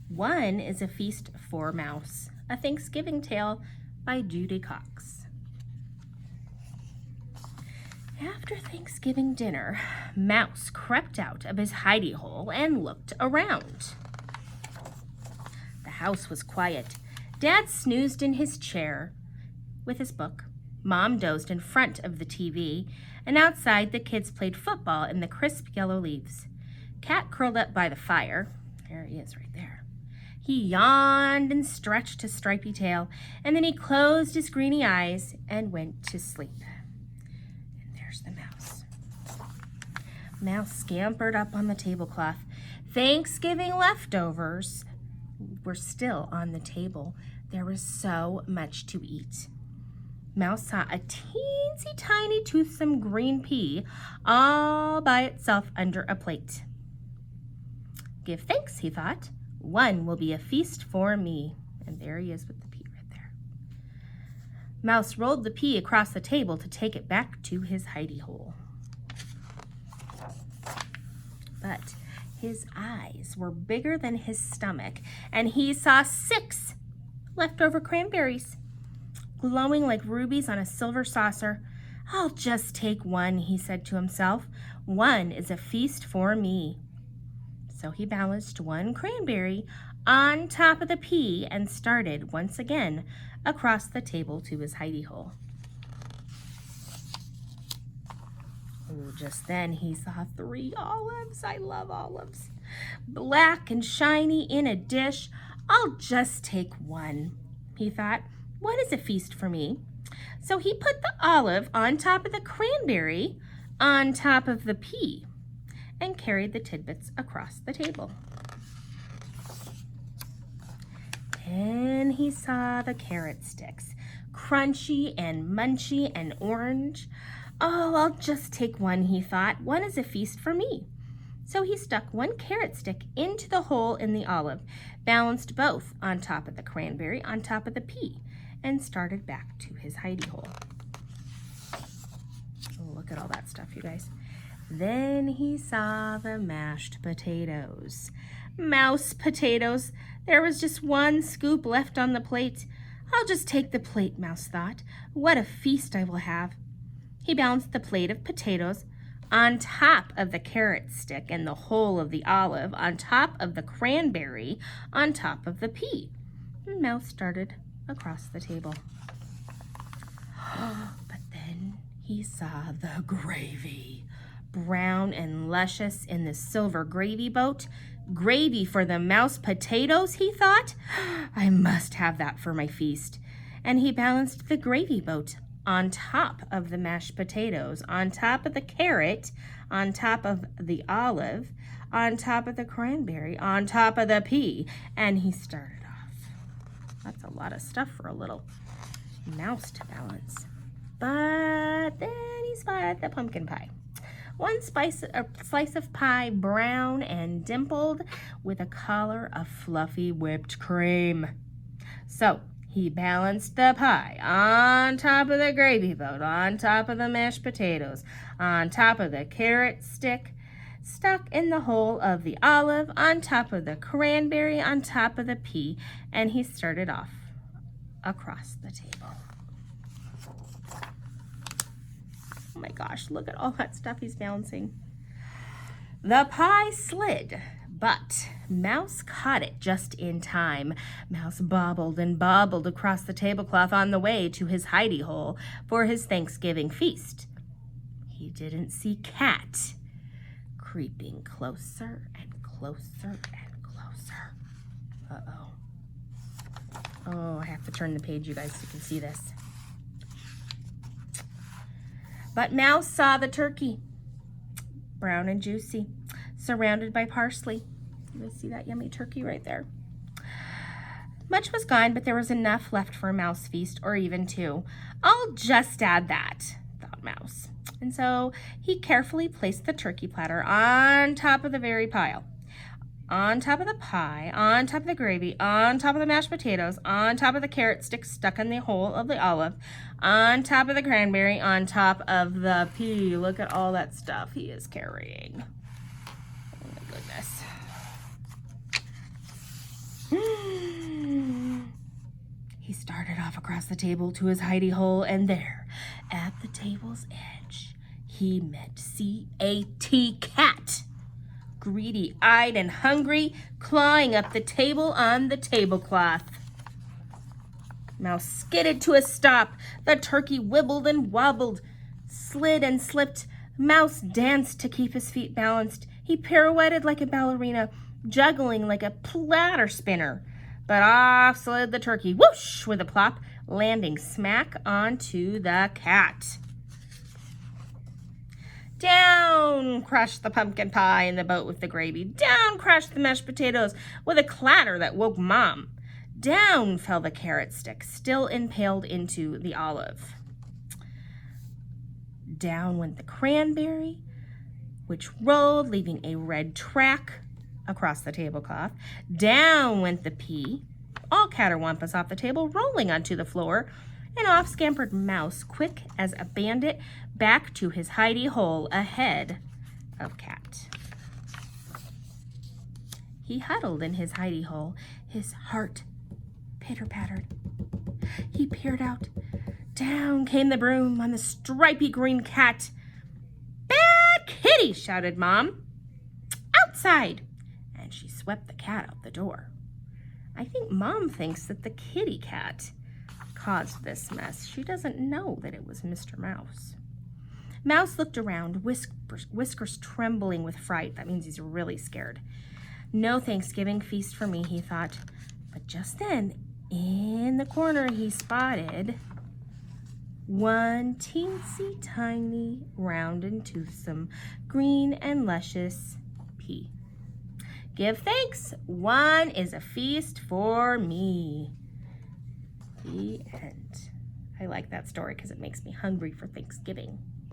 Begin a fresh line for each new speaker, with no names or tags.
One is a Feast for Mouse, a Thanksgiving tale by Judy Cox. After Thanksgiving dinner, Mouse crept out of his hidey hole and looked around. The house was quiet. Dad snoozed in his chair with his book. Mom dozed in front of the TV, and outside the kids played football in the crisp yellow leaves. Cat curled up by the fire. There he is right there. He yawned and stretched his stripy tail, and then he closed his greeny eyes and went to sleep. And there's the mouse. Mouse scampered up on the tablecloth. Thanksgiving leftovers were still on the table. There was so much to eat. Mouse saw a teensy tiny toothsome green pea all by itself under a plate. Give thanks, he thought. One will be a feast for me. And there he is with the pea right there. Mouse rolled the pea across the table to take it back to his hidey hole. But his eyes were bigger than his stomach, and he saw 6 leftover cranberries, glowing like rubies on a silver saucer. I'll just take one, he said to himself. One is a feast for me. So he balanced one cranberry on top of the pea and started once again across the table to his hidey hole. Oh, just then he saw 3 olives. I love olives. Black and shiny in a dish. I'll just take one, he thought. One is a feast for me. So he put the olive on top of the cranberry on top of the pea and carried the tidbits across the table. Then he saw the carrot sticks, crunchy and munchy and orange. Oh, I'll just take one, he thought. One is a feast for me. So he stuck one carrot stick into the hole in the olive, balanced both on top of the cranberry, on top of the pea, and started back to his hidey hole. Oh, look at all that stuff, you guys. Then he saw the mashed potatoes. Mouse potatoes. There was just one scoop left on the plate. I'll just take the plate, Mouse thought. What a feast I will have. He balanced the plate of potatoes on top of the carrot stick and the whole of the olive, on top of the cranberry, on top of the pea. And Mouse started across the table. But then he saw the gravy. Brown and luscious in the silver gravy boat. Gravy for the mouse potatoes, he thought. I must have that for my feast. And he balanced the gravy boat on top of the mashed potatoes, on top of the carrot, on top of the olive, on top of the cranberry, on top of the pea, and he started off. That's a lot of stuff for a little mouse to balance. But then he spotted the pumpkin pie. One slice of pie, brown and dimpled, with a collar of fluffy whipped cream. So he balanced the pie on top of the gravy boat, on top of the mashed potatoes, on top of the carrot stick, stuck in the hole of the olive, on top of the cranberry, on top of the pea, and he started off across the table. Oh my gosh, look at all that stuff he's balancing. The pie slid, but Mouse caught it just in time. Mouse bobbled and bobbled across the tablecloth on the way to his hidey hole for his Thanksgiving feast. He didn't see Cat creeping closer and closer and closer. Uh-oh. Oh, I have to turn the page, you guys, so you can see this. But Mouse saw the turkey, brown and juicy, surrounded by parsley. You guys see that yummy turkey right there? Much was gone, but there was enough left for a mouse feast, or even 2. I'll just add that, thought Mouse. And so he carefully placed the turkey platter on top of the very pile. On top of the pie, on top of the gravy, on top of the mashed potatoes, on top of the carrot sticks stuck in the hole of the olive, on top of the cranberry, on top of the pea. Look at all that stuff he is carrying. Oh my goodness. started off across the table to his hidey hole, and there, at the table's edge, he met C-A-T, cat. Greedy-eyed and hungry, clawing up the table on the tablecloth. Mouse skidded to a stop. The turkey wibbled and wobbled, slid and slipped. Mouse danced to keep his feet balanced. He pirouetted like a ballerina, juggling like a platter spinner. But off slid the turkey, whoosh, with a plop, landing smack onto the cat. Down crashed the pumpkin pie in the boat with the gravy. Down crashed the mashed potatoes with a clatter that woke Mom. Down fell the carrot stick, still impaled into the olive. Down went the cranberry, which rolled, leaving a red track across the tablecloth. Down went the pea, all catterwampus off the table, rolling onto the floor, and off scampered Mouse, quick as a bandit, back to his hidey hole ahead of Cat. He huddled in his hidey hole, his heart pitter-pattered. He peered out. Down came the broom on the stripy green cat. "Bad kitty!" shouted Mom. "Outside!" And she swept the cat out the door. I think Mom thinks that the kitty cat caused this mess. She doesn't know that it was Mr. Mouse. Mouse looked around, whiskers trembling with fright. That means he's really scared. No Thanksgiving feast for me, he thought. But just then, in the corner, he spotted one teensy tiny, round and toothsome, green and luscious pea. "Give thanks, one is a feast for me." The end. I like that story because it makes me hungry for Thanksgiving.